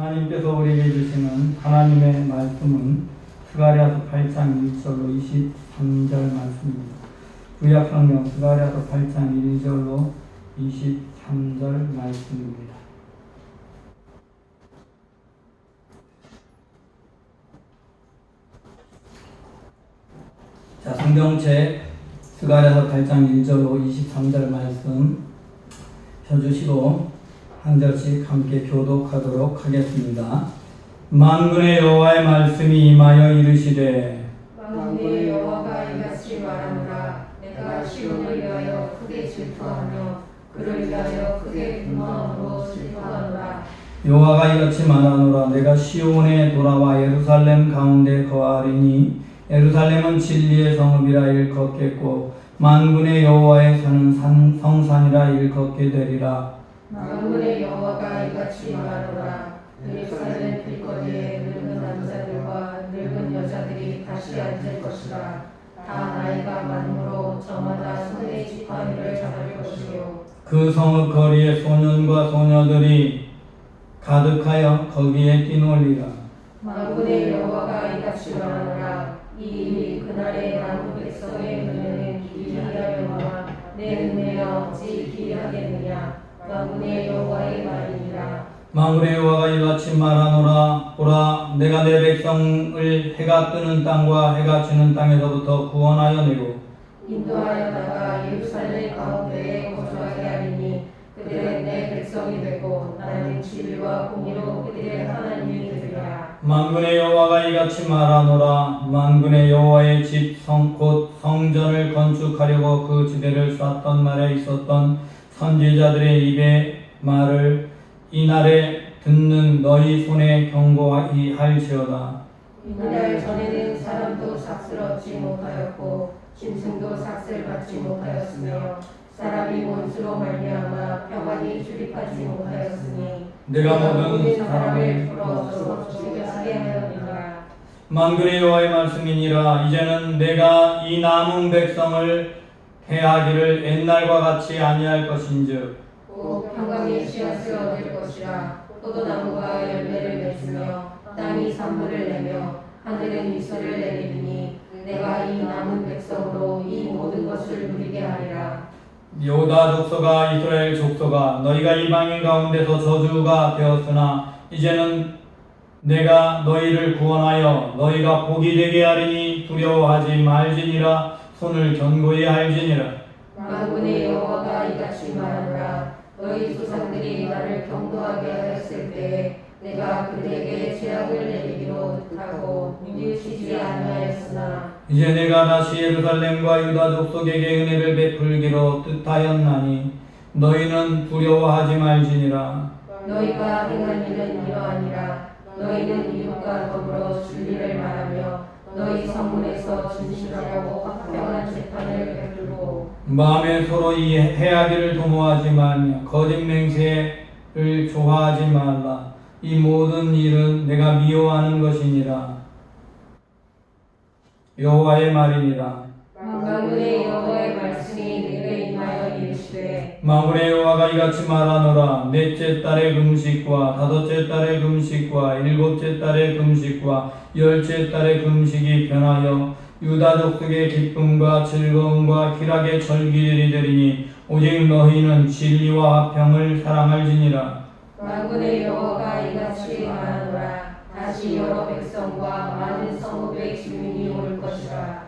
하나님께서 우리에게 주시는 하나님의 말씀은 스가랴서 8장 1절로 23절 말씀입니다. 구약성경 스가랴서 8장 1절로 23절 말씀입니다. 자, 성경책 스가랴서 8장 1절로 23절 말씀 펴주시고 한 절씩 함께 교독하도록 하겠습니다. 만군의 여호와의 말씀이 임하여 이르시되 만군의 여호와가 이같이 말하노라. 내가 시온을 위하여 크게 질투하며 그를 위하여 크게 분노함으로 질투하노라. 여호와가 이같이 말하노라. 내가 시온에 돌아와 예루살렘 가운데 거하리니 예루살렘은 진리의 성읍이라 일컫겠고 만군의 여호와의 산은 성산이라 일컫게 되리라. 만군의 여호와가 이같이 말하노라. 예루살렘 길거리에 늙은 남자들과 늙은 여자들이 다시 앉을 것이라. 다 나이가 많으므로 저마다 손에 지팡이를 잡을 것이요. 그 성읍 거리에 소년과 소녀들이 가득하여 거기에 뛰놀리라. 만군의 여호와가 이같이 말하노라. 이 일이 그날의 남은 백성의 눈에는 기이하려니와 내 눈에야 어찌 기이하겠느냐. 만군의 여호와의 말이니라. 만군의 여호와가 이같이 말하노라. 보라, 내가 내 백성을 해가 뜨는 땅과 해가 지는 땅에서부터 구원하여 내고 인도하여 나가 예루살렘 가운데에 거주하게 하리니 그들은 내 백성이 되고 나는 진리와 공의로 그들의 하나님이 되리라. 만군의 여호와가 이같이 말하노라. 만군의 여호와의 집 곧 성전을 건축하려고 그 지대를 쌓던 날에 있었던 선지자들의 입의 말을 이날에 듣는 너희 손에 경고하이 할지어다. 이날 전에는 사람도 삭슬 얻지 못하였고 짐승도 삭슬 받지 못하였으며 사람이 원수로 말미암아 평안히 출입하지 못하였으니 내가 모든 사람을 풀어서 죽여하게 하였느니라. 만군의 여호와의 말씀이니라. 이제는 내가 이 남은 백성을 해하기를 옛날과 같이 아니할 것인즉 곧 평강의 씨앗을 얻을 것이라. 포도나무가 열매를 맺으며 땅이 산물을 내며 하늘은 이슬을 내리니 내가 이 남은 백성으로 이 모든 것을 누리게 하리라. 유다 족속아 이스라엘 족속아 너희가 이방인 가운데서 저주가 되었으나 이제는 내가 너희를 구원하여 너희가 복이 되게 하리니 두려워하지 말지니라. 손을 견고히 할지니라. 만군의 여호와가 이같이 말하노라. 너희 조상들이 나를 경고하게 하였을 때에 내가 그들에게 죄악을 내리기로 뜻하고 뉘우치지 아니하였으나 이제 내가 다시 예루살렘과 유다 족속에게 은혜를 베풀기로 뜻하였나니 너희는 두려워하지 말지니라. 너희가 행한 일은 이러하니라. 너희는 이웃과 더불어 진리를 말하며 너희 성문에서 진실하고 합평한 재판을 베풀고 마음에 서로 이 해하기를 도모하지 말며 거짓 맹세를 좋아하지 말라. 이 모든 일은 내가 미워하는 것이니라. 여호와의 말이니라. 만군의 여호와의 말씀이 내게 임하여 이르시되 만군의 여호와가 이같이 말하노라. 넷째 달의 금식과 다섯째 달의 금식과 일곱째 달의 금식과 열째 달의 금식이 변하여 유다 족속의 기쁨과 즐거움과 희락의 절기들이 되리니 오직 너희는 진리와 화평을 사랑할지니라. 만군의 여호와가 이같이 말하노라. 다시 여러 백성과 많은 성읍의 주민이 올 것이라.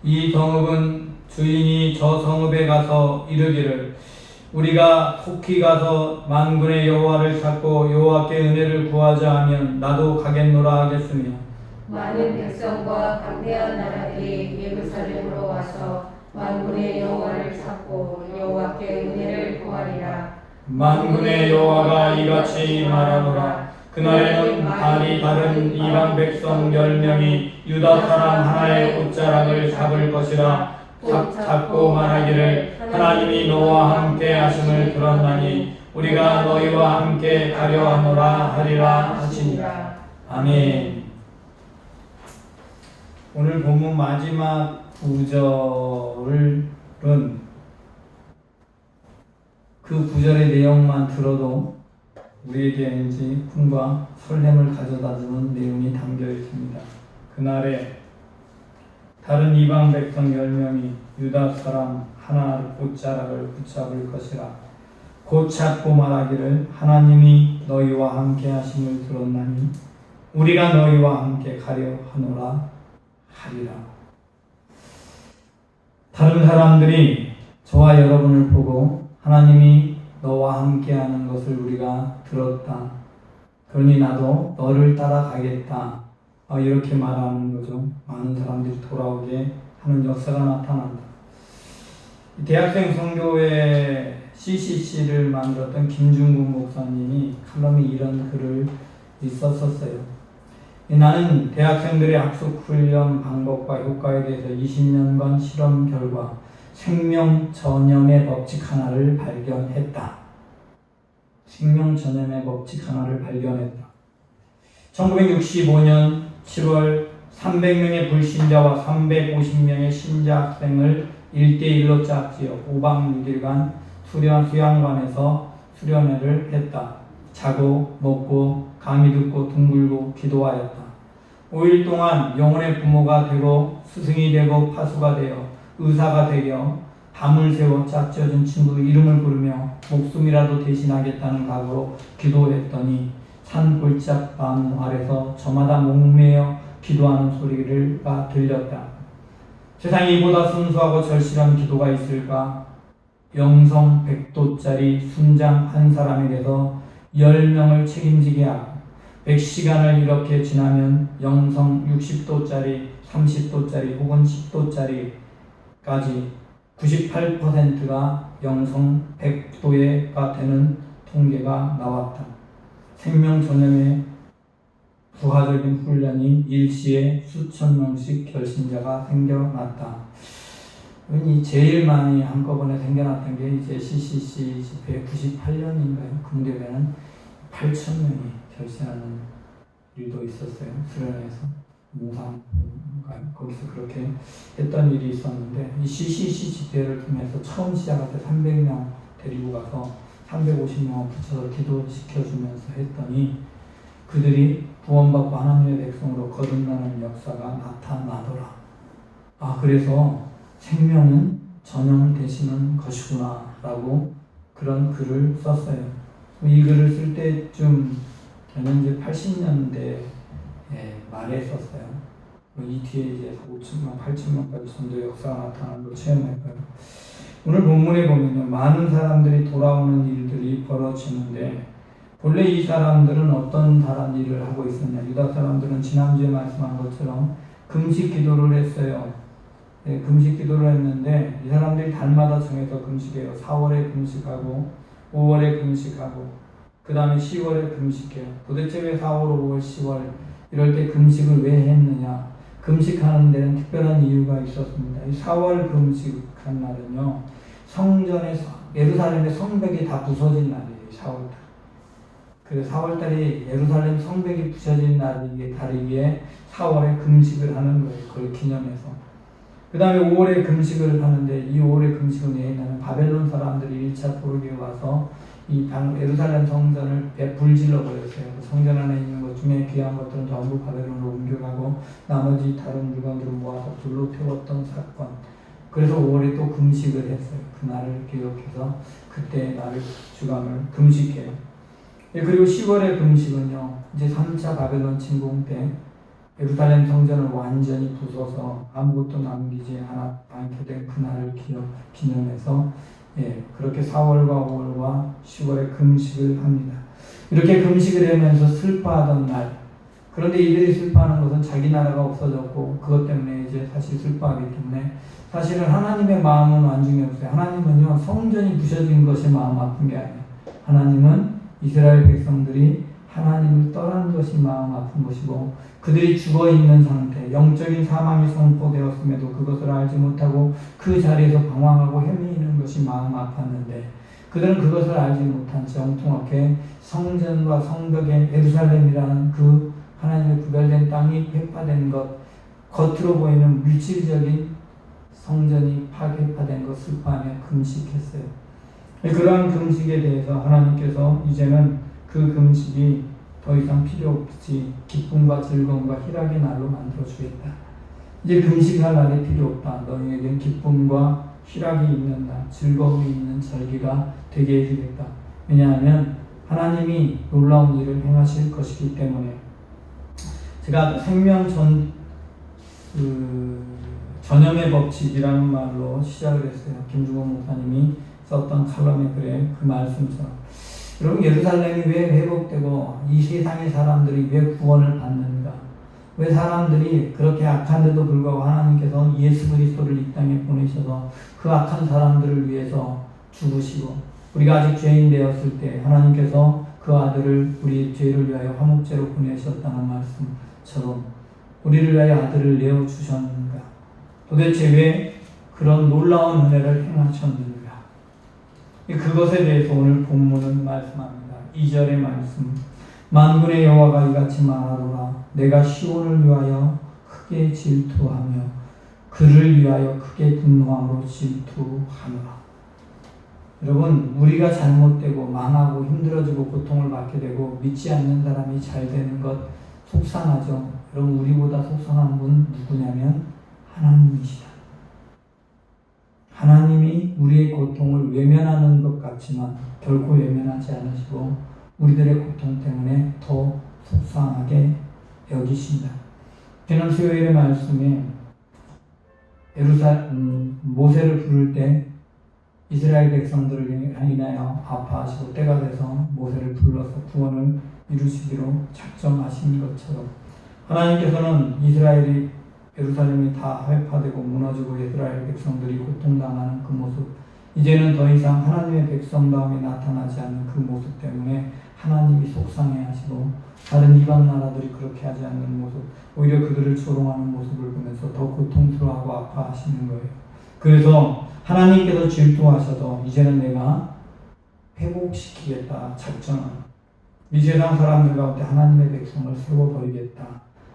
이 성읍은 주인이 저 성읍에 가서 이르기를 우리가 속히 가서 만군의 여호와를 찾고 여호와께 은혜를 구하자 하면 나도 가겠노라 하겠으며 많은 백성과 강대한 나라들이 예루살렘으로 와서 만군의 여호와를 찾고 여호와께 은혜를 구하리라. 만군의 여호와가 이같이 말하노라. 그날에는 발이 다른 이방 백성 10명이 유다 사람 하나의 옷자락을 잡을 것이라. 잡고 말하기를 하나님이 너와 함께 하심을 들었나니 우리가 너희와 함께 가려 하노라 하리라 하시니라. 아멘. 오늘 본문 마지막 구절은 그 구절의 내용만 들어도 우리에게 꿈과 설렘을 가져다주는 내용이 담겨 있습니다. 그날에 다른 이방 백성 10명이 유다 사람 하나 옷자락을 붙잡을 것이라. 곧 찾고 말하기를 하나님이 너희와 함께 하심을 들었나니 우리가 너희와 함께 가려 하노라 하리라. 다른 사람들이 저와 여러분을 보고 하나님이 너와 함께 하는 것을 우리가 들었다. 그러니 나도 너를 따라가겠다. 이렇게 말하는 거죠. 많은 사람들이 돌아오게 하는 역사가 나타난다. 대학생 선교회 CCC를 만들었던 김중국 목사님이 칼럼에 이런 글을 썼었어요. 나는 대학생들의 학습 훈련 방법과 효과에 대해서 20년간 실험 결과 생명 전염의 법칙 하나를 발견했다. 생명 전염의 법칙 하나를 발견했다. 1965년 7월 300명의 불신자와 350명의 신자 학생을 1대1로 짝지어 5박 6일간 수양관에서 수련회를 했다. 자고 먹고 강의 듣고 둥글고 기도하였다. 5일 동안 영혼의 부모가 되고 스승이 되고 파수가 되어 의사가 되어 밤을 새워 짝지어준 친구 이름을 부르며 목숨이라도 대신하겠다는 각오로 기도했더니 산 골짜기 나무 아래서 저마다 목매어 기도하는 소리가 들렸다. 세상에 이보다 순수하고 절실한 기도가 있을까? 영성 100도짜리 순장 한 사람에게서 10명을 책임지게 하고 100시간을 이렇게 지나면 영성 60도짜리 30도짜리 혹은 10도짜리까지 98%가 영성 100도가 되는 통계가 나왔다. 생명 전염의 부하적인 훈련이 일시에 수천 명씩 결신자가 생겨났다. 제일 많이 한꺼번에 생겨났던 게 이제 CCC 집회 98년인가요? 금교회는 8,000명이 결신하는 일도 있었어요. 수련회에서 몽상인가요? 거기서 그렇게 했던 일이 있었는데 이 CCC 집회를 통해서 처음 시작할 때 300명 데리고 가서 350명 붙여서 기도시켜주면서 했더니 그들이 구원받고 하나님의 백성으로 거듭나는 역사가 나타나더라. 그래서 생명은 전염되시는 것이구나 라고 그런 글을 썼어요. 이 글을 쓸 때쯤 저는 이제 80년대 말에 썼어요. 이 뒤에 이제 5천명, 8천명까지 전도 역사가 나타나는 걸 체험했고요. 오늘 본문에 보면요, 많은 사람들이 돌아오는 일들이 벌어지는데 본래 이 사람들은 어떤 다른 일을 하고 있었냐? 유다 사람들은 지난주에 말씀한 것처럼 금식 기도를 했어요. 금식 기도를 했는데 이 사람들이 달마다 정해서 금식해요. 4월에 금식하고 5월에 금식하고 그 다음에 10월에 금식해요. 도대체 왜 4월, 5월, 10월 이럴 때 금식을 왜 했느냐? 금식하는 데는 특별한 이유가 있었습니다. 이 4월 금식한 날은요, 성전에서 예루살렘의 성벽이 다 부서진 날이에요. 4월달. 그래서 4월달이 예루살렘 성벽이 부서진 날이기에 다르기에 4월에 금식을 하는 거예요. 그걸 기념해서. 그 다음에 5월에 금식을 하는데 이 5월에 금식은 왜냐하면 바벨론 사람들이 1차 포로기에 와서 이 예루살렘 성전을 불질러 버렸어요. 성전 안에 있는 것 중에 귀한 것들은 전부 바벨론으로 옮겨가고 나머지 다른 물건들을 모아서 불로 태웠던 사건. 그래서 5월에 또 금식을 했어요. 그날을 기억해서 그때 날을 주간을 금식해요. 그리고 10월의 금식은요, 이제 3차 바벨론 침공 때 예루살렘 성전을 완전히 부숴서 아무것도 남기지 않게 된 그날을 기념해서 그렇게 4월과 5월과 10월에 금식을 합니다. 이렇게 금식을 하면서 슬퍼하던 날, 그런데 이들이 슬퍼하는 것은 자기 나라가 없어졌고 그것 때문에 이제 사실 슬퍼하기 때문에 사실은 하나님의 마음은 완전히 없어요. 하나님은요, 성전이 부셔진 것이 마음 아픈 게 아니에요. 하나님은 이스라엘 백성들이 하나님을 떠난 것이 마음 아픈 것이고 그들이 죽어있는 상태, 영적인 사망이 선포되었음에도 그것을 알지 못하고 그 자리에서 방황하고 헤매이는 것이 마음 아팠는데 그들은 그것을 알지 못한 채 엉뚱하게 성전과 성벽의 예루살렘이라는 그 하나님의 구별된 땅이 회파된 것, 겉으로 보이는 물질적인 성전이 회파된 것 슬퍼하며 금식했어요. 그러한 금식에 대해서 하나님께서 이제는 그 금식이 더 이상 필요 없지. 기쁨과 즐거움과 희락의 날로 만들어주겠다. 이제 금식할 날이 필요 없다. 너희에겐 기쁨과 희락이 있는 날, 즐거움이 있는 절기가 되게 해주겠다. 왜냐하면 하나님이 놀라운 일을 행하실 것이기 때문에. 제가 생명전 전염의 법칙이라는 말로 시작을 했어요. 김중원 목사님이 썼던 칼럼의 글에 그 말씀처럼. 여러분, 예루살렘이 왜 회복되고 이 세상의 사람들이 왜 구원을 받는가? 왜 사람들이 그렇게 악한데도 불구하고 하나님께서 예수 그리스도를 이 땅에 보내셔서 그 악한 사람들을 위해서 죽으시고, 우리가 아직 죄인 되었을 때 하나님께서 그 아들을 우리의 죄를 위하여 화목제로 보내셨다는 말씀처럼 우리를 위하여 아들을 내어주셨는가? 도대체 왜 그런 놀라운 은혜를 행하셨는가? 그것에 대해서 오늘 본문은 말씀합니다. 2절의 말씀. 만군의 여호와가 이같이 말하노라. 내가 시온을 위하여 크게 질투하며 그를 위하여 크게 분노함으로 질투하노라. 여러분, 우리가 잘못되고 망하고 힘들어지고 고통을 받게 되고 믿지 않는 사람이 잘 되는 것 속상하죠. 여러분, 우리보다 속상한 분 누구냐면 하나님이시다. 하나님이 우리의 고통을 외면하는 것 같지만 결코 외면하지 않으시고 우리들의 고통 때문에 더 속상하게 여기신다. 지난 수요일의 말씀에 모세를 부를 때 이스라엘 백성들을 인하여 아파하시고 때가 돼서 모세를 불러서 구원을 이루시기로 작정하신 것처럼 하나님께서는 이스라엘이 예루살렘이 다 회파되고 무너지고 이스라엘 백성들이 고통당하는 그 모습, 이제는 더 이상 하나님의 백성다움이 나타나지 않는 그 모습 때문에 하나님이 속상해하시고 다른 이방 나라들이 그렇게 하지 않는 모습, 오히려 그들을 조롱하는 모습을 보면서 더 고통스러워하고 아파하시는 거예요. 그래서 하나님께서 질투하셔서 이제는 내가 회복시키겠다 작정한, 이 세상 사람들 가운데 하나님의 백성을 세워버리겠다.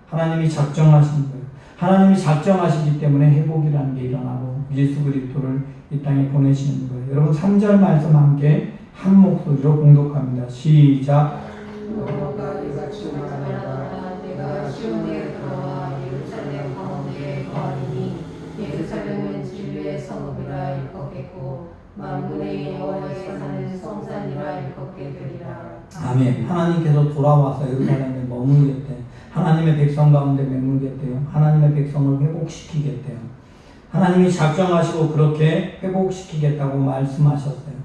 하나님이 작정하신 거예요. 하나님이 작정하시기 때문에 회복이라는 게 일어나고 예수 그리스도를 이 땅에 보내시는 거예요. 여러분, 3절 말씀 함께 한 목소리로 공독합니다. 시작. 여호와가 이같이 말하노라. 내가 시온에 들어와 예루살렘 가운데에 거하리니 예루살렘은 진리의 성읍이라 일컫겠고 만군의 여호와의 사는 성산이라 일컫게 되리라. 아멘. 하나님께서 돌아와서 예루살렘에 머물겠대. 하나님의 백성 가운데 머물겠대요. 하나님의 백성을 회복시키겠대요. 하나님이 작정하시고 그렇게 회복시키겠다고 말씀하셨어요.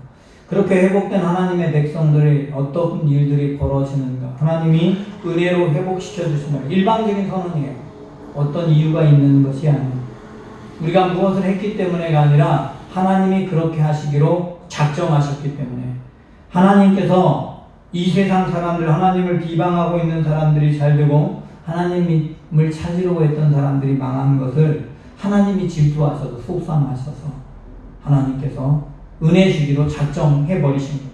그렇게 회복된 하나님의 백성들이 어떤 일들이 벌어지는가? 하나님이 은혜로 회복시켜 주시는 일방적인 선언이에요. 어떤 이유가 있는 것이 아니에요. 우리가 무엇을 했기 때문에가 아니라 하나님이 그렇게 하시기로 작정하셨기 때문에, 하나님께서 이 세상 사람들, 하나님을 비방하고 있는 사람들이 잘 되고 하나님을 찾으려고 했던 사람들이 망한 것을 하나님이 질투하셔서 속상하셔서 하나님께서 은혜 주기로 작정해버리신 거예요.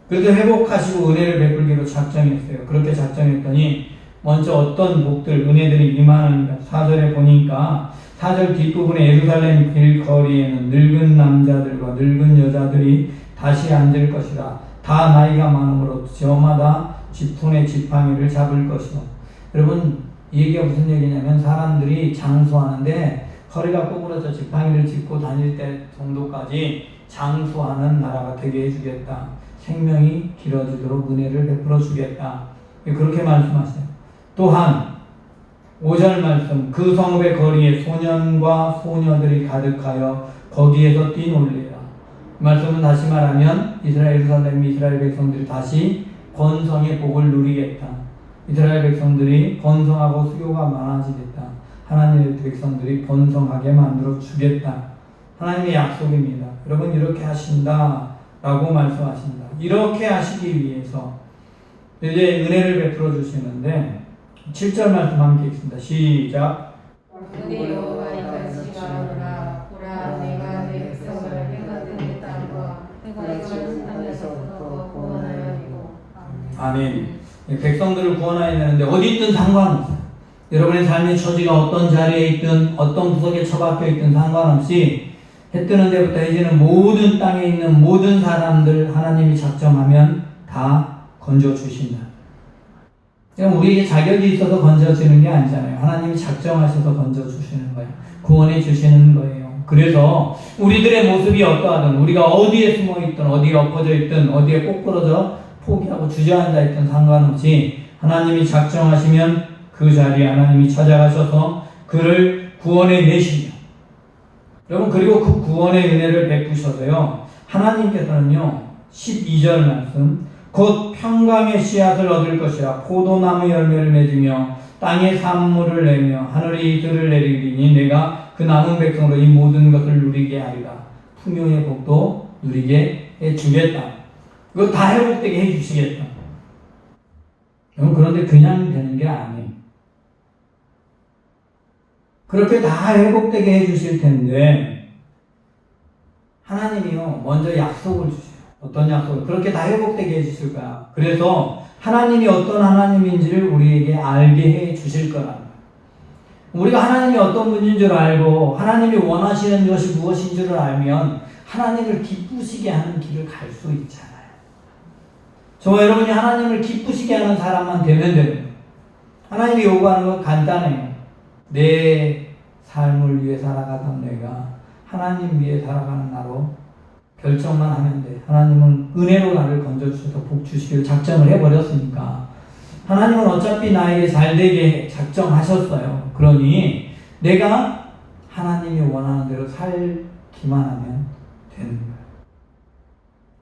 그래서 회복하시고 은혜를 베풀기로 작정했어요. 그렇게 작정했더니 먼저 어떤 복들, 은혜들이 임하는가. 4절에 보니까 4절 뒷부분에 예루살렘 길거리에는 늙은 남자들과 늙은 여자들이 다시 앉을 것이라. 다 나이가 많으므로 저마다 지푸의 지팡이를 잡을 것이라. 여러분, 이 얘기가 무슨 얘기냐면 사람들이 장수하는데 허리가 구부러져 지팡이를 짚고 다닐 때 정도까지 장수하는 나라가 되게 해주겠다. 생명이 길어지도록 은혜를 베풀어 주겠다. 그렇게 말씀하세요. 또한 5절 말씀, 그 성읍의 거리에 소년과 소녀들이 가득하여 거기에서 뛰놀리라. 말씀은 다시 말하면 예루살렘 이스라엘 백성들이 다시 번성의 복을 누리겠다. 이스라엘 백성들이 번성하고 수요가 많아지겠다. 하나님의 백성들이 번성하게 만들어 주겠다. 하나님의 약속입니다. 여러분, 이렇게 하신다라고 말씀하신다. 이렇게 하시기 위해서 이제 은혜를 베풀어 주시는데 7절 말씀 함께 읽습니다. 시작. 만군의 여호와가 이같이 말하노라. 보라, 내가 내 백성을 해가 뜨는 땅과 해가 지는 땅에서부터 구원하여리고. 아멘. 백성들을 구원해야 되는데 어디 있든 상관없어요. 여러분의 삶의 처지가 어떤 자리에 있든 어떤 구석에 처박혀 있든 상관없이 해 뜨는 데부터 이제는 모든 땅에 있는 모든 사람들 하나님이 작정하면 다 건져주신다. 그러니까 우리에게 자격이 있어서 건져지는 게 아니잖아요. 하나님이 작정하셔서 건져주시는 거예요. 구원해 주시는 거예요. 그래서 우리들의 모습이 어떠하든, 우리가 어디에 숨어 있든, 어디에 엎어져 있든, 어디에 꼬꾸러져 포기하고 주저앉아 있든 상관없이 하나님이 작정하시면 그 자리에 하나님이 찾아가셔서 그를 구원해 내시며, 여러분, 그리고 그 구원의 은혜를 베푸셔서요, 하나님께서는요, 12절 말씀, 곧 평강의 씨앗을 얻을 것이라 포도나무 열매를 맺으며 땅에 산물을 내며 하늘에 이슬을 내리리니 내가 그 남은 백성으로 이 모든 것을 누리게 하리라. 풍요의 복도 누리게 해주겠다. 이거 다 회복되게 해주시겠다. 그런데 그냥 되는 게 아니에요. 그렇게 다 회복되게 해주실 텐데 하나님이요 먼저 약속을 주세요. 어떤 약속을? 그렇게 다 회복되게 해주실 거야. 그래서 하나님이 어떤 하나님인지를 우리에게 알게 해주실 거라. 우리가 하나님이 어떤 분인 줄 알고 하나님이 원하시는 것이 무엇인 줄을 알면 하나님을 기쁘시게 하는 길을 갈 수 있잖아요. 저와 여러분이 하나님을 기쁘시게 하는 사람만 되면 되는 거예요. 하나님이 요구하는 건 간단해요. 내 삶을 위해 살아가던 내가 하나님 위해 살아가는 나로 결정만 하면 돼. 하나님은 은혜로 나를 건져주셔서 복 주시기를 작정을 해버렸으니까 하나님은 어차피 나에게 잘되게 작정하셨어요. 그러니 내가 하나님이 원하는 대로 살기만 하면 되는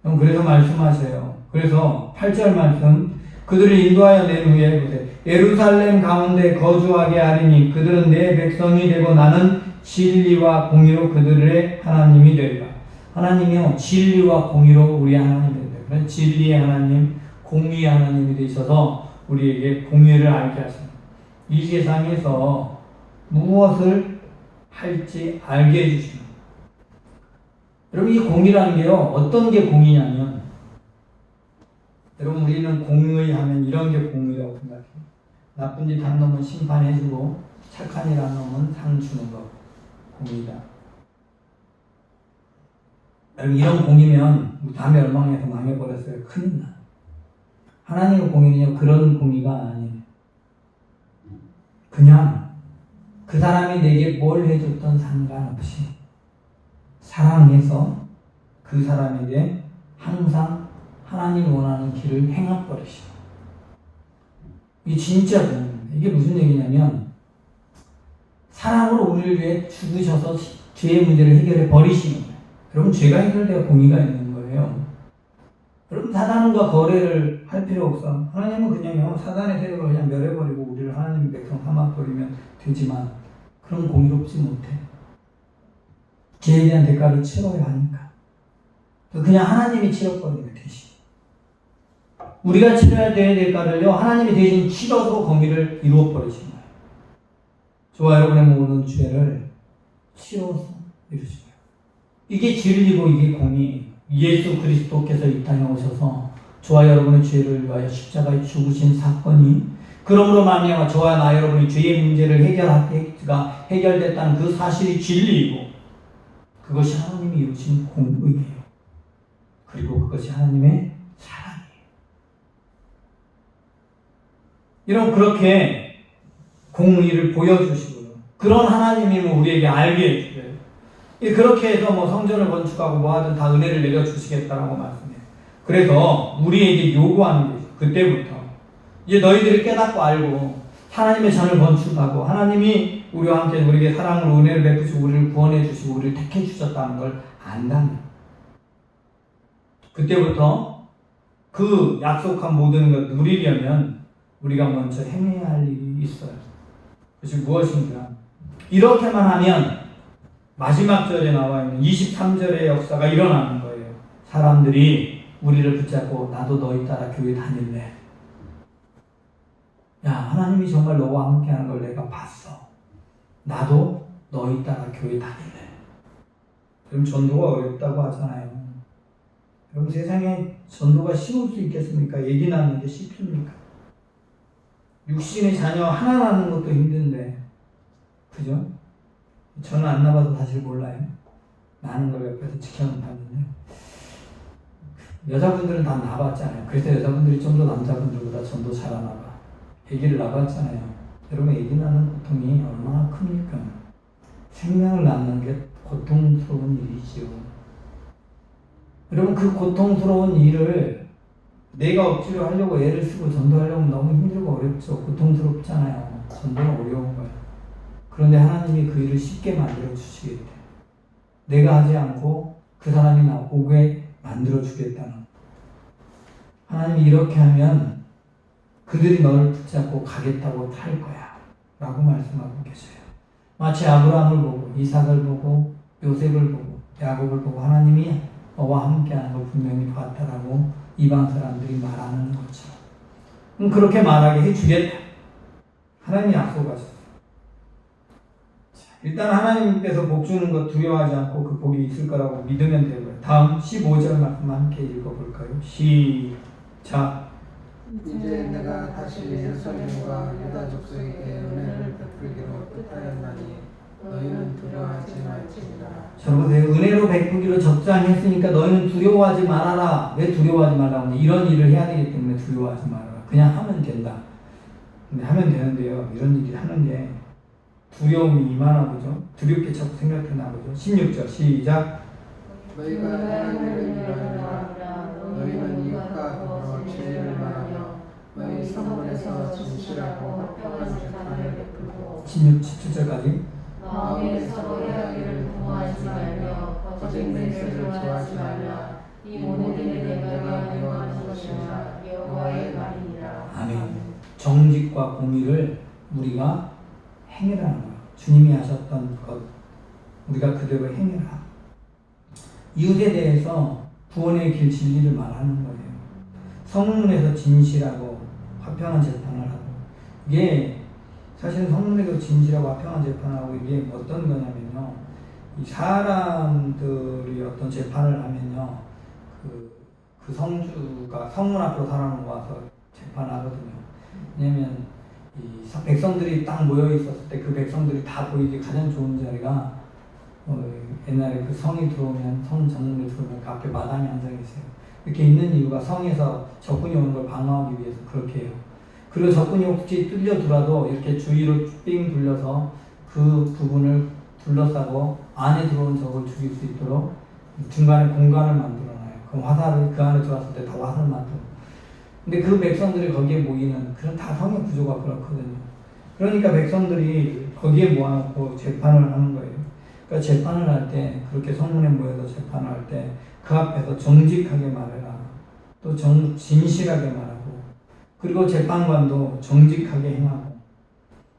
거예요. 그래서 말씀하세요. 그래서 8절 말씀, 그들을 인도하여 낸 후에 보세요. 예루살렘 가운데 거주하게 하리니 그들은 내 백성이 되고 나는 진리와 공의로 그들의 하나님이 되리라. 하나님이요 진리와 공의로 우리 하나님이 되리라. 진리의 하나님, 공의의 하나님이 되셔서 우리에게 공의를 알게 하십니다. 이 세상에서 무엇을 할지 알게 해주십니다. 여러분, 이 공의라는 게요 어떤 게 공의냐면, 여러분, 우리는 공의 하면 이런 게 공의라고 생각해요. 나쁜 짓 한 놈은 심판해주고 착한 일 한 놈은 상 주는 거 공의다. 여러분, 이런 공의면 다 멸망해서 망해버렸어요. 큰일 나. 하나님의 공의는요 그런 공의가 아니에요. 그냥 그 사람이 내게 뭘 해줬던 상관없이 사랑해서 그 사람에게 항상 하나님이 원하는 길을 행해버리시고, 이게 진짜 공의입니다. 이게 무슨 얘기냐면 사랑으로 우리를 위해 죽으셔서 죄의 문제를 해결해 버리시는 거예요. 여러분, 죄가 해결돼야 공의가 있는 거예요. 여러분, 사단과 거래를 할 필요 없어. 하나님은 그냥요 사단의 세력을 그냥 멸해버리고 우리를 하나님의 백성 삼아버리면 되지만 그런 공의롭지 못해. 죄에 대한 대가를 치러야 하니까 그냥 하나님이 치러버리면 되시. 우리가 치러야 될 대가를요 하나님이 대신 치러서 공의를 이루어버리신 거예요. 저와 여러분의 모든 죄를 치러서 이루신 거예요. 이게 진리고 이게 공의예요. 예수 그리스도께서 이 땅에 오셔서 저와 여러분의 죄를 위하여 십자가에 죽으신 사건이, 그러므로 말미암아 저와 나 여러분이 죄의 문제를 해결됐다는 그 사실이 진리이고 그것이 하나님이 이루신 공의예요. 그리고 그것이 하나님의 사랑이에요. 이런 그렇게 공의를 보여주시고요. 그런 하나님임을 우리에게 알게 해주세요. 그렇게 해서 뭐 성전을 건축하고 뭐 하든 다 은혜를 내려주시겠다라고 말씀해요. 그래서 우리에게 요구하는 게 있어요. 그때부터 이제 너희들이 깨닫고 알고 하나님의 전을 건축하고 하나님이 우리와 함께 우리에게 사랑으로 은혜를 베푸시고 우리를 구원해 주시고 우리를 택해 주셨다는 걸 안다면, 그때부터 그 약속한 모든 걸 누리려면 우리가 먼저 행해야 할 일이 있어요. 그것이 무엇인가? 이렇게만 하면 마지막 절에 나와 있는 23절의 역사가 일어나는 거예요. 사람들이 우리를 붙잡고 나도 너희 따라 교회 다닐래. 야, 하나님이 정말 너와 함께하는 걸 내가 봤어. 나도 너희 따라 교회 다닐래. 그럼 전도가 어렵다고 하잖아요. 여러분, 세상에 전도가 쉬울 수 있겠습니까? 얘기 나누는 게 쉽습니까? 육신의 자녀 하나 낳는 것도 힘든데, 그죠? 저는 안 나봐서 사실 몰라요. 나는 걸 옆에서 지켜는 봤는데 여자분들은 다 낳아봤잖아요. 그래서 여자분들이 좀 더 남자분들보다 좀 더 잘 낳아봐. 아기를 낳아봤잖아요. 여러분, 아기 낳는 고통이 얼마나 큽니까? 생명을 낳는 게 고통스러운 일이지요. 여러분, 그 고통스러운 일을 내가 억지로 하려고 애를 쓰고 전도하려면 너무 힘들고 어렵죠. 고통스럽잖아요. 전도는 어려운 거예요. 그런데 하나님이 그 일을 쉽게 만들어 주시겠대요. 내가 하지 않고 그 사람이 오게 만들어 주겠다는. 하나님이 이렇게 하면 그들이 너를 붙잡고 가겠다고 할 거야 라고 말씀하고 계세요. 마치 아브라함을 보고 이삭을 보고 요셉을 보고 야곱을 보고 하나님이 너와 함께하는 걸 분명히 봤다라고 이방 사람들이 말하는 것처럼 그렇게 말하게 해주겠다. 하나님이 약속하셨어요. 일단 하나님께서 복 주는 것 두려워하지 않고 그 복이 있을 거라고 믿으면 되고요. 다음 15절 말씀 함께 읽어볼까요? 시작. 이제 내가 다시 예루살렘과 유다 족속에게 은혜를 베풀기로 뜻하였나니 너희는 두려워하지 말지니라. 여러분, 은혜로 베푸기로 적장했으니까 너희는 두려워하지 말아라. 왜 두려워하지 말라고? 이런 일을 해야 되기 때문에 두려워하지 말아라. 그냥 하면 된다. 근데 하면 되는데요. 이런 일을 하는 게 두려움이 임하나 보죠. 두렵게 자꾸 생각하나 보죠. 16절 시작. 너희가 하나님을 위하여라. 너희는 이웃과 더불어 진리를 말하며 너희 성문에서 진실하고 합당한 재판을 베풀고 17절까지 마음에 서로 해하기를 도모하지 말며 거짓 맹세를 좋아하지 말며 이 모든 일을 내가 미워하는 것이라 여호와의 말이니라. 아멘. 정직과 공의를 우리가 행해라는 거예요. 주님이 하셨던 것 우리가 그대로 행해라. 이웃에 대해서 구원의 길 진리를 말하는 거예요. 성문에서 진실하고 화평한 재판을 하고, 이게 사실은 성문에서 진실하고 화평한 재판을 하고 이게 어떤 거냐면요, 이 사람들이 어떤 재판을 하면요, 그 성주가 성문 앞으로 사람을 모아서 재판하거든요. 왜냐면 이 백성들이 딱 모여 있었을 때 그 백성들이 다 보이기 가장 좋은 자리가 옛날에 그 성이 들어오면, 성 정문에 들어오면 그 앞에 마당이 앉아 계세요. 이렇게 있는 이유가 성에서 적군이 오는 걸 방어하기 위해서 그렇게 해요. 그리고 적군이 혹시 뚫려들어도 이렇게 주위로 삥 둘러서 그 부분을 둘러싸고 안에 들어온 적을 죽일 수 있도록 중간에 공간을 만들어놔요. 그럼 화살을 그 안에 들어왔을 때 다 화살을 만들어. 근데 그 백성들이 거기에 모이는 그런 다 성의 구조가 그렇거든요. 그러니까 백성들이 거기에 모아놓고 재판을 하는 거예요. 그러니까 재판을 할 때, 그렇게 성문에 모여서 재판을 할 때 그 앞에서 정직하게 말해라. 또 진실하게 말하고, 그리고 재판관도 정직하게 행하고,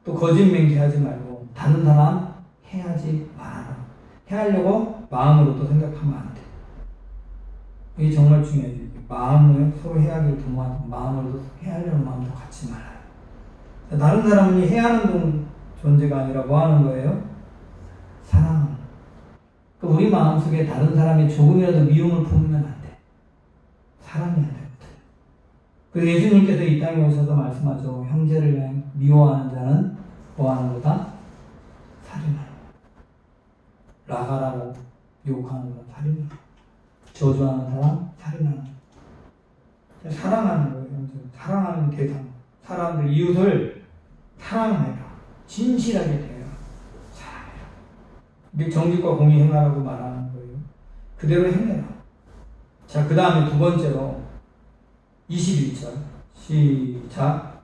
또 거짓 맹세하지 말고 다른 사람 해하지 말아라. 해하려고 마음으로도 생각하면 안 돼. 이게 정말 중요해요. 마음을 서로 해하기를 도모하고 마음으로도 해하려는 마음도 갖지 말아요. 다른 사람이 해하는 존재가 아니라 뭐 하는 거예요? 사랑하는 거예요. 우리 마음속에 다른 사람이 조금이라도 미움을 품으면 안 돼. 사랑해야 되거든. 그래서 예수님께서 이 땅에 오셔서 말씀하죠. 형제를 미워하는 자는 뭐 하는 거다? 살인하는 거. 라가라고 욕하는 건 살인하는 거. 저주하는 사람 살인하는 거. 사랑하는 거예요. 사랑하는 대상. 사람들, 이웃을 사랑해라. 진실하게 대해라. 사랑해라. 이게 정직과 공의 행하라고 말하는 거예요. 그대로 행해라. 자, 그 다음에 두 번째로 21절 시작.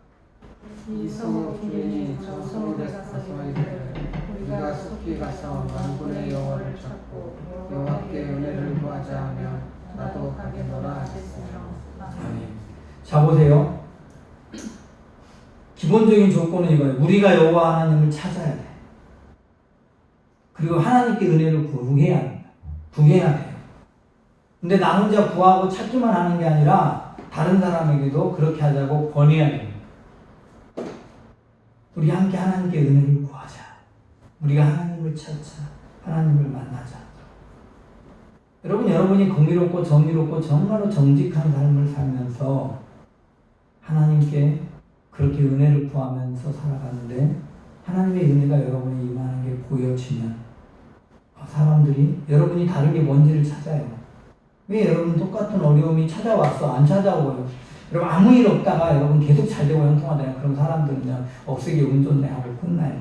이 성읍 주인이 저 성읍에 가서 이르되 우리가 숲이 가서 만군의 여호와를 찾고 여호와께 은혜를 구하자 하면 나도 가겠노라 하셨으며. 아멘. 자, 보세요. 기본적인 조건은 이거예요. 우리가 여호와 하나님을 찾아야 돼. 그리고 하나님께 은혜를 구해야 된다. 구해야 돼요. 근데 나 혼자 구하고 찾기만 하는 게 아니라 다른 사람에게도 그렇게 하자고 권해야 됩니다. 우리 함께 하나님께 은혜를 구하자. 우리가 하나님을 찾자. 하나님을 만나자. 여러분이 공의롭고 정의롭고 정말로 정직한 삶을 살면서 하나님께 그렇게 은혜를 구하면서 살아가는데 하나님의 은혜가 여러분이 임하는 게 보여지면 사람들이 여러분이 다른 게 뭔지를 찾아요. 왜 여러분 똑같은 어려움이 찾아왔어? 안 찾아오고요. 여러분 아무 일 없다가 여러분 계속 잘 되고 형통하다는 그런 사람들은 그냥 억세게 운 좋네 하고 끝나요.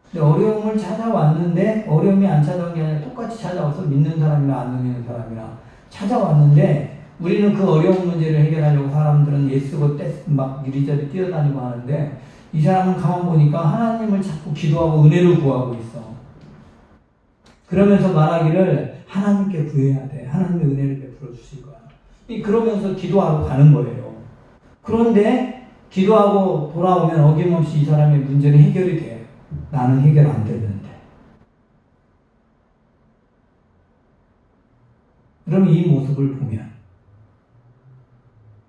근데 어려움을 찾아왔는데 어려움이 안 찾아온 게 아니라 똑같이 찾아와서 믿는 사람이나 안 믿는 사람이나 찾아왔는데 우리는 그 어려운 문제를 해결하려고 사람들은 예수고 막 이리저리 뛰어다니고 하는데 이 사람은 가만 보니까 하나님을 자꾸 기도하고 은혜를 구하고 있어. 그러면서 말하기를 하나님께 구해야 돼. 하나님의 은혜를 베풀어 주실 거야. 그러면서 기도하러 가는 거예요. 그런데 기도하고 돌아오면 어김없이 이 사람의 문제는 해결이 돼. 나는 해결 안 되는데. 그럼 이 모습을 보면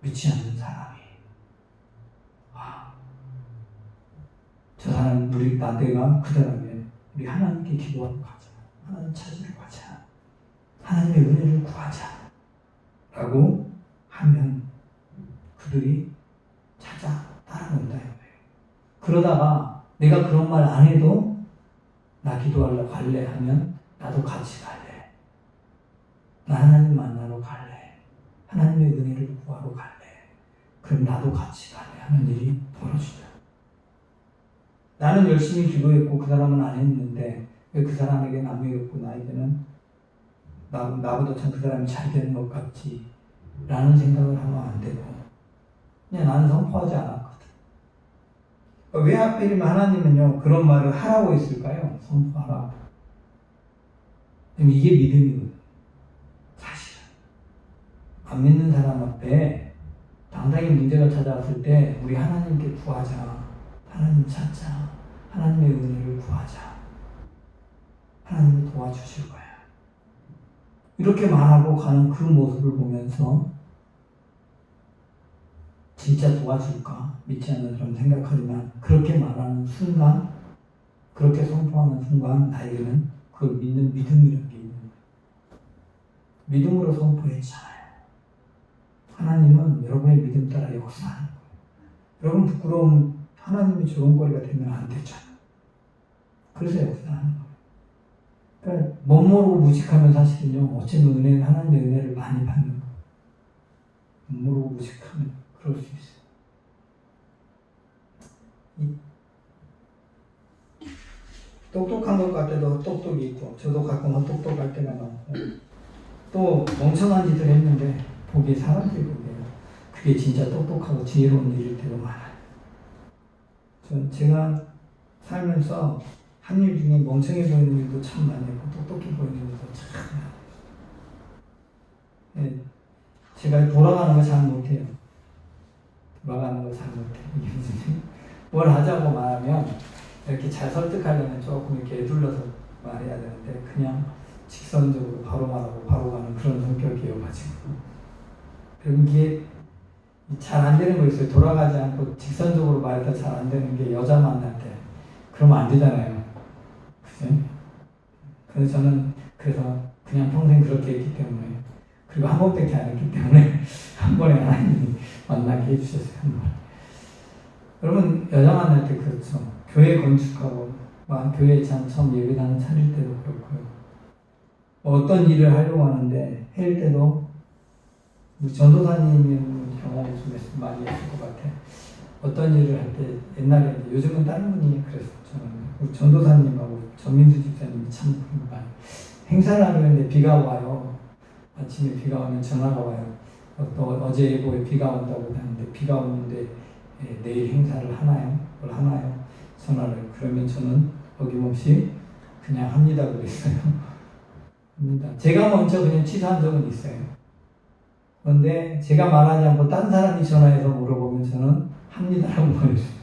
믿지 않는 사람이 저 사람 우리 나대가 그대라면 우리 하나님께 기도하러 가자. 하나님 찾으러 가자. 하나님의 은혜를 구하자. 라고 하면 그들이 찾아 따라온다. 그러다가 내가 그런 말 안 해도 나 기도하려고 갈래 하면 나도 같이 갈래. 나 하나님 만나러 갈래. 하나님의 은혜를 구하러 갈래. 그럼 나도 같이 갈래 하는 일이 벌어지죠. 나는 열심히 기도했고 그 사람은 안 했는데 왜 그 사람에게 남에게고 나에게는 나보다 참 그 사람이 잘 되는 것 같지 라는 생각을 하면 안 되고 그냥 나는 선포하지 않았거든. 왜 하필이면 하나님은요 그런 말을 하라고 했을까요? 선포하라고. 이게 믿음이거든. 사실은 안 믿는 사람 앞에 당당히 문제가 찾아왔을 때 우리 하나님께 구하자. 하나님 찾자. 하나님의 은혜를 구하자. 하나님이 도와주실 거야. 이렇게 말하고 가는 그 모습을 보면서 진짜 도와줄까? 믿지 않는 사람 생각하지만 그렇게 말하는 순간, 그렇게 선포하는 순간 나에게는 그걸 믿는 믿음이라는 게 있는 거예요. 믿음으로 선포했잖아요. 하나님은 여러분의 믿음 따라 역사하는 거예요. 여러분 부끄러움 하나님이 조롱거리가 되면 안 되잖아요. 그래서 역사하는 거예요. 그러니까 멋모르고 무식하면 사실은요 어쩌면 은혜는 하나님의 은혜를 많이 받는 거예요. 멋모르고 무식하면 그럴 수 있어요. 똑똑한 것 같아도 똑똑이 있고 저도 가끔은 똑똑할 때가 많고 또 멍청한 짓을 했는데 보기에 사람들이 보기에는 그게 진짜 똑똑하고 지혜로운 일일 때도 많아요. 제가 살면서 한 일 중에 멍청해 보이는 일도 참 많이 했고 똑똑해 보이는 일도 참 많아요. 네, 제가 돌아가는 거 잘 못해요. 돌아가는 거 잘 못해요. 이게 무슨 뭘 하자고 말하면 이렇게 잘 설득하려면 조금 이렇게 애둘러서 말해야 되는데 그냥 직선적으로 바로 말하고 바로 가는 그런 성격이어가지고 그리고 이게 잘 안 되는 거 있어요. 돌아가지 않고 직선적으로 말해도 잘 안 되는 게 여자 만날 때 그러면 안 되잖아요. 그죠? 그래서 저는 그냥 평생 그렇게 했기 때문에 그리고 한 번밖에 안 했기 때문에 한 번에 하나님이 만나게 해주셨어요. 한 번. 여러분 여자 만날 때 그렇죠. 교회 건축하고 교회 처음 예배당 차릴 때도 그렇고요. 어떤 일을 하려고 하는데 할 때도 우리 전도사님은 경험을 좀 많이 했을 것 같아. 어떤 일을 할 때 옛날에 요즘은 다른 분이 그랬었죠. 우리 전도사님하고 전민수 집사님이 참 많이 행사를 하려는데 비가 와요. 아침에 비가 오면 전화가 와요. 또 어제 예보에 비가 온다고 하는데 비가 오는데 내일 행사를 하나요? 뭘 하나요? 전화를. 그러면 저는 어김없이 그냥 합니다 그랬어요. 합니다. 제가 먼저 그냥 취소한 적은 있어요. 그런데 제가 말하지 않고 딴 사람이 전화해서 물어보면 저는 합니다라고 보내줘요.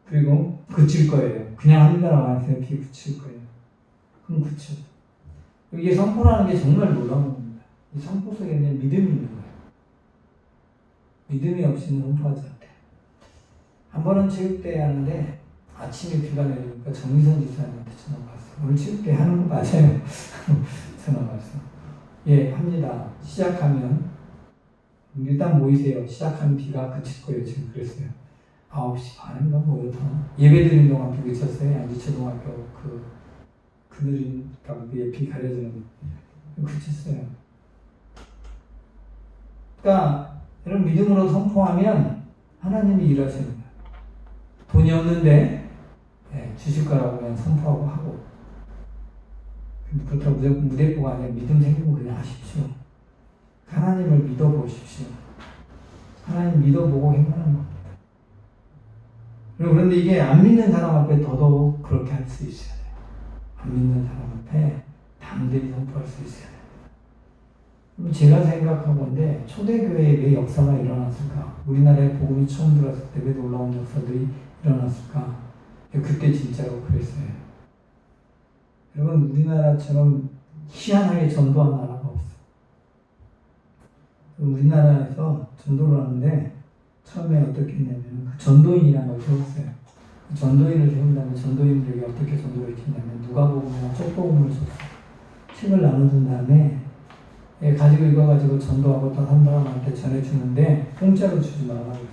그리고 그칠 거예요. 그냥 합니다라고 하세요. 비 그칠 거예요. 그럼 그쳐. 이게 선포라는 게 정말 놀라운 겁니다. 이 선포 속에는 믿음이 있는 거예요. 믿음이 없이는 선포하지 않대요. 한 번은 체육대회 하는데 아침에 비가 내리니까 정미선 집사님한테 전화가 왔어요. 오늘 체육대회 하는 거 맞아요? 전화가 왔어요. 예, 합니다. 시작하면 일단 모이세요. 시작하면 비가 그칠 거예요. 지금 그랬어요. 9시 반인가 모여서 예배 드리는 동안 비 그쳤어요. 양지초등학교 그 그늘인 위에 비 가려지는 그쳤어요. 그러니까 여러분 믿음으로 선포하면 하나님이 일하시는 거예요. 돈이 없는데 주실 거라고 그냥 선포하고 하고, 그렇다고 무대뽀가 아니라 믿음 생기면 그냥 하십시오. 하나님을 믿어보십시오. 하나님 믿어보고 행하는 겁니다. 그런데 이게 안 믿는 사람 앞에 더더욱 그렇게 할 수 있어야 돼요. 안 믿는 사람 앞에 담대히 선포할 수 있어야 돼요. 제가 생각하건데 초대교회에 왜 역사가 일어났을까? 우리나라에 복음이 처음 들어왔을 때 왜 놀라운 역사들이 일어났을까? 그때 진짜로 그랬어요. 여러분 우리나라처럼 희한하게 전도한 나라가 없어요. 우리나라에서 전도를 하는데 처음에 어떻게 했냐면 그 전도인이라는 걸 세웠어요. 그 전도인을 세운 다음에 전도인들에게 어떻게 전도를 했냐면 누가복음이나 쪽복음을 줬어요. 책을 나눠준 다음에 가지고 이거 가지고 전도하고 또 한 사람한테 전해주는데 공짜로 주지 말라고 했어요.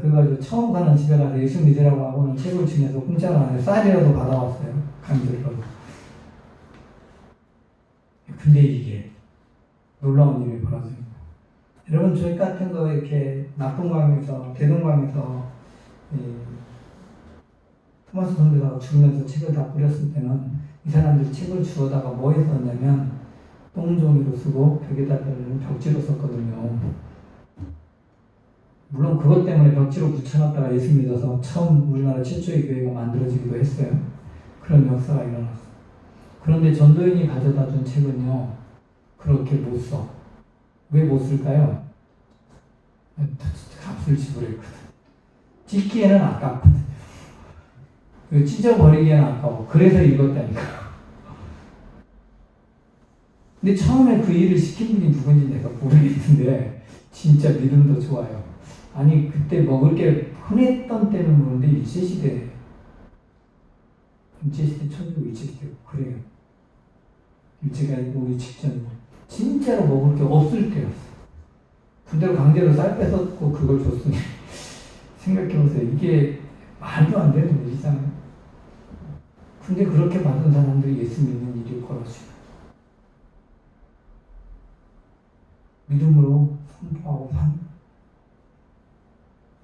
그래가지고 처음 가는 집에 가서 예수 믿으라고 하고는 책을 주면서 공짜로 안 해요. 쌀이라도 받아왔어요. 강제로. 근데 이게 놀라운 일이 벌어집니다. 여러분 저희 같은 거 이렇게 낙동강에서 대동강에서 토마스 선교사가 죽으면서 책을 다 뿌렸을 때는 이 사람들이 책을 주워다가 뭐 했었냐면 똥종이로 쓰고 벽에다 달는 벽지로 썼거든요. 물론 그것 때문에 벽지로 붙여놨다가 예수 믿어서 처음 우리나라 최초의 교회가 만들어지기도 했어요. 그런 역사가 일어났어요. 그런데 전도인이 가져다 준 책은요 그렇게 못 써. 왜 못 쓸까요? 값을 지불했거든. 찢기에는 아깝거든요. 찢어버리기에는 아까워. 그래서 읽었다니까. 근데 처음에 그 일을 시킨 분이 누군지 내가 모르겠는데 진짜 믿음도 좋아요. 아니 그때 먹을 게 흔했던 때는 모르는데 일제시대 초기고 일제시대 그래요. 일제가 오기 직전 진짜로 먹을 게 없을 때였어. 군대로 강제로 쌀 뺏었고 그걸 줬으니 생각해보세요. 이게 말도 안 되는 일이잖아요. 근데 그렇게 받은 사람들이 예수 믿는 일이 벌어지고 믿음으로 선포하고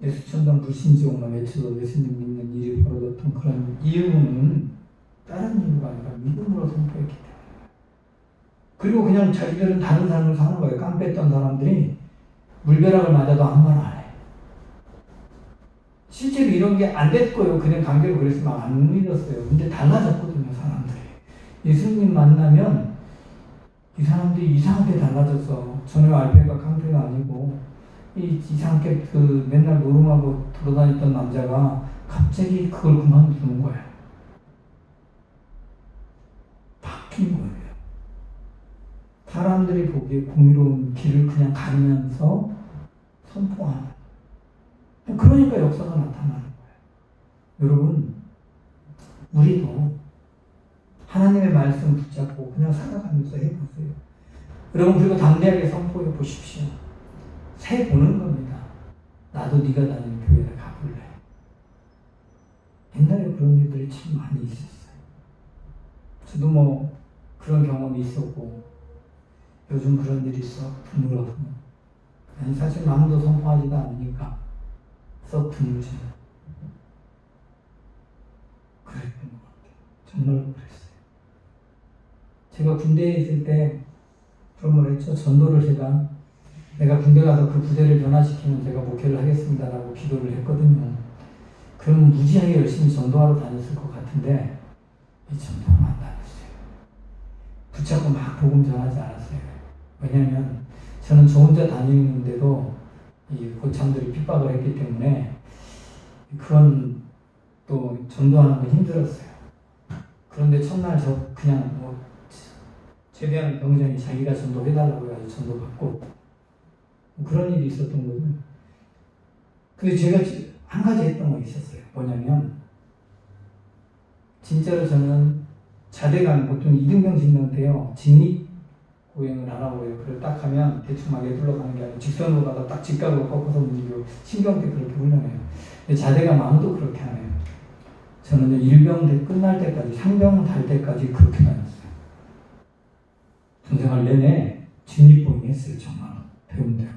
예수 천당 불신지옥만 외쳐도 예수님 믿는 일이 벌어졌던 그런 이유는 다른 이유가 아니라 믿음으로 선포했기 때문에. 그리고 그냥 자기들은 다른 삶을 사는 거예요. 깡 뺐던 사람들이 물벼락을 맞아도 아무 말 안 해. 실제로 이런 게 안 됐고요. 그냥 강제로 그랬으면 안 믿었어요. 근데 달라졌거든요, 사람들이. 예수님 만나면 이 사람들이 이상하게 달라졌어. 전혀 알패가 깡패가 아니고 이상하게 그 맨날 노름하고 돌아다녔던 남자가 갑자기 그걸 그만두는 거예요. 바뀐 거예요. 사람들이 보기에 공의로운 길을 그냥 가면서 선포하는. 그러니까 역사가 나타나는 거예요. 여러분, 우리도 하나님의 말씀 붙잡고 그냥 살아가면서 해보세요. 여러분, 그리고 담대하게 선포해 보십시오. 새 보는 겁니다. 나도 네가 다니는 교회를 가볼래. 옛날에 그런 일들이 참 많이 있었어요. 저도 뭐 그런 경험이 있었고 요즘 그런 일이 썩 드물어서 아니 사실 아무도 선포하지도 않으니까 썩 드물지. 그랬던 것 같아요. 정말 그랬어요. 제가 군대에 있을 때 그런 걸 했죠. 전도를 내가 군대 가서 그 부대를 변화시키면 제가 목회를 하겠습니다라고 기도를 했거든요. 그러면 무지하게 열심히 전도하러 다녔을 것 같은데 이 전도는 안 다녔어요. 붙잡고 막 복음 전하지 않았어요. 왜냐하면 저는 저 혼자 다니는데도 이 고참들이 핍박을 했기 때문에 그건 또 전도하는 건 힘들었어요. 그런데 첫날 저 그냥 뭐 최대한 병장이 자기가 전도해달라고 해가지고 전도받고 그런 일이 있었던 거죠. 근데 제가 한 가지 했던 거 있었어요. 뭐냐면 진짜로 저는 자대관 보통 2등병 짓는데요. 직립 고행을 하라고 해요. 그걸 딱 하면 대충 막 애둘러 가는 게 아니라 직선으로 가다 딱 직각으로 꺾어서 움직이고 신경때 그렇게 훈련해요. 근데 자대관 아무도 그렇게 안 해요. 저는 일병 끝날 때까지 상병 달 때까지 그렇게 다녔어요. 전생활 내내 직립보행 했어요. 정말 배운 대로.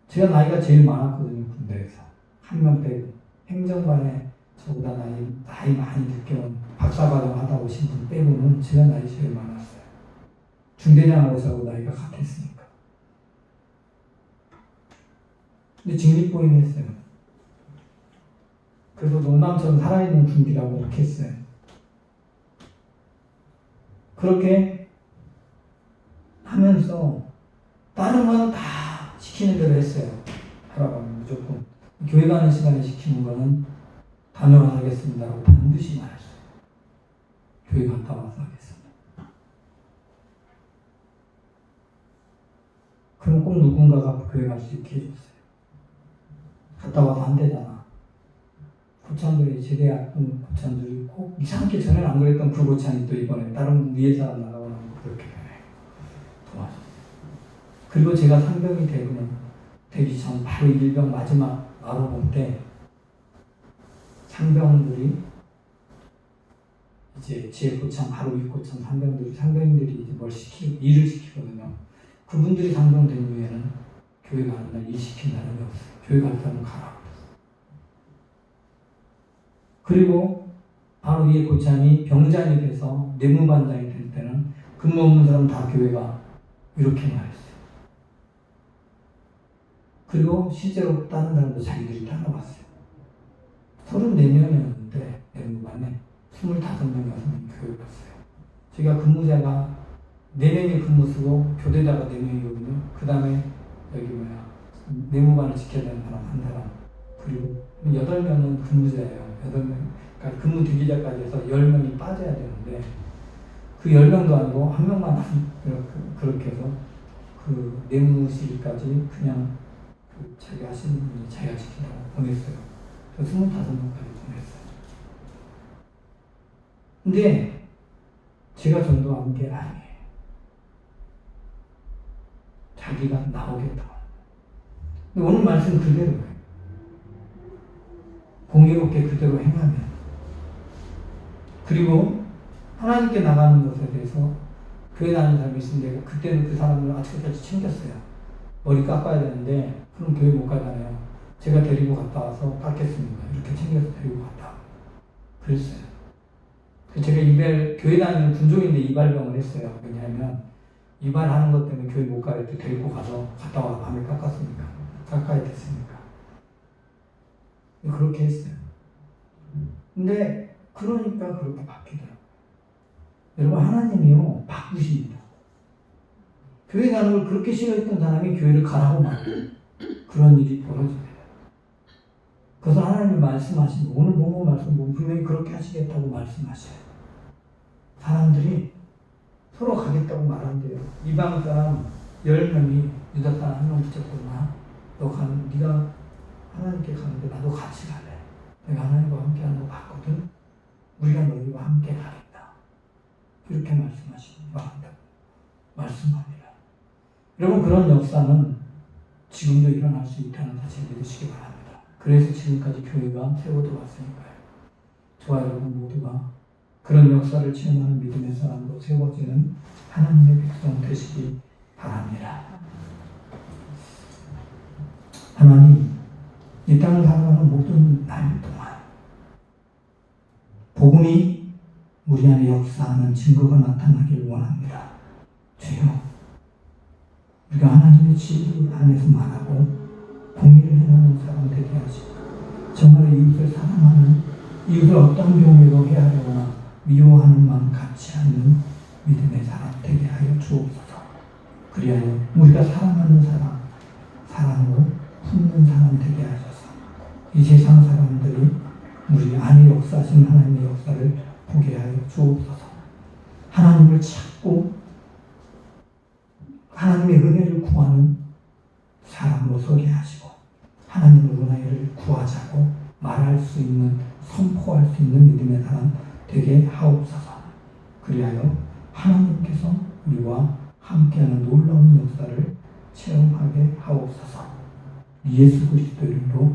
제가 나이가 제일 많았거든요. 군대에서. 한 명 빼고. 행정반에 저보다 나이 많이 늦게 온 박사과정 하다 오신 분 빼고는 제가 나이 제일 많았어요. 중대장하고 저하고 나이가 같았으니까. 근데 직립보행 했어요. 그래서 농담처럼 살아있는 군기라고 그렇게 했어요. 그렇게 하면서 다른 건 다 시키는 대로 했어요. 하라고 하면 무조건. 교회 가는 시간에 시키는 거는 다녀와서 하겠습니다라고 반드시 말했어요. 교회 갔다 와서 하겠습니다. 그럼 꼭 누군가가 교회 갈 수 있게 해줬어요. 갔다 와서 안 되잖아. 고참들이 제대했던 고참들이 꼭 이상하게 전에는 안 그랬던 그 고참이 또 이번에 다른 위에 사람 나가고 나면 그렇게 도와줬어요. 그리고 제가 상병이 되기 전 바로 일병 마지막 마로봉 때 상병들이 이제 제 고참 바로 윗 고참 상병들이 이제 일을 시키거든요. 그분들이 상병 된 후에는 교회 가는 날 일 시킨 날은 없어요. 교회 갈 사람은 가라고. 그리고 바로 위에 고참이 병장이 돼서 내무반장이 될 때는 근무 없는 사람 다 교회가 이렇게 말했어요. 그리고 실제로 다른 사람도 자기들이 따라왔어요. 34명이었는데 내무반에 25명 교회 갔어요. 제가 근무자가 4명이 근무 쓰고 교대자가 4명이거든요. 그 다음에 내무반을 지켜야 되는 사람 한 사람, 그리고 8명은 근무자예요. 8명. 그러니까 근무 대기자까지 해서 10명이 빠져야 되는데 그 10명도 아니고 한 명만 그렇게 해서 그 내무실까지 그냥 자기 하시는 분이 자기가 지킨다고 보냈어요. 그래서 25명까지 보냈어요. 근데 제가 전도한 게 아니에요. 자기가 나오겠다고. 근데 오늘 말씀 그대로예요. 공의롭게 그대로 행하면, 그리고 하나님께 나가는 것에 대해서 교회 다니는 사람이 있는데 그때는 그 사람을 아직까지 챙겼어요. 머리 깎아야 되는데 그럼 교회 못 가잖아요. 제가 데리고 갔다 와서 깎겠습니다. 이렇게 챙겨서 데리고 갔다. 그랬어요. 제가 교회 다니는 군종인데 이발병을 했어요. 왜냐하면 이발하는 것 때문에 교회 못 가야 돼. 데리고 가서 갔다 와서 밤에 깎았으니까. 깎아야 됐으니까. 그렇게 했어요. 근데 그러니까 그렇게 바뀌더라고요. 여러분, 하나님이요 바꾸십니다. 교회 가는 걸 그렇게 싫어했던 사람이 교회를 가라고 말해요. 그런 일이 벌어집니다. 그래서 하나님이 말씀하신 거, 오늘 본문 말씀 보면 분명히 그렇게 하시겠다고 말씀하셔요. 사람들이 서로 가겠다고 말한대요. 이방 사람 10명이 유다 사람 1명 붙였구나. 네가 하나님께 가는데 나도 같이 갈래. 내가 하나님과 함께 하는 거 봤거든. 우리가 너희와 함께 가겠다. 이렇게 말씀하십니다. 말씀합니다. 여러분, 그런 역사는 지금도 일어날 수 있다는 사실 믿으시기 바랍니다. 그래서 지금까지 교회가 세워도 왔으니까요. 저와 여러분 모두가 그런 역사를 체험하는 믿음의 사람으로 세워지는 하나님의 백성 되시기 바랍니다. 하나님, 이 땅을 살아가는 모든 날 동안 복음이 우리 안에 역사하는 증거가 나타나길 원합니다. 주여, 우리가 하나님의 집 안에서 말하고 공의를 행하는 사람 되게 하시고, 정말 이웃을 사랑하는, 이웃을 어떤 경우에도 해하려거나 미워하는 마음 갖지 않는 믿음의 사람 되게 하여 주옵소서. 그리하여 우리가 사랑하는 사람, 사랑으로 품는 사람 되게 하셔서 이 세상 사람들이 우리 안에 역사하신 하나님의 역사를 보게 하여 주옵소서. 하나님을 찾고 하나님의 은혜를 구하는 사람으로 서게 하시고, 하나님의 은혜를 구하자고 말할 수 있는, 선포할 수 있는 믿음의 사람 되게 하옵소서. 그리하여 하나님께서 우리와 함께하는 놀라운 역사를 체험하게 하옵소서. 예수 그리스도 이름으로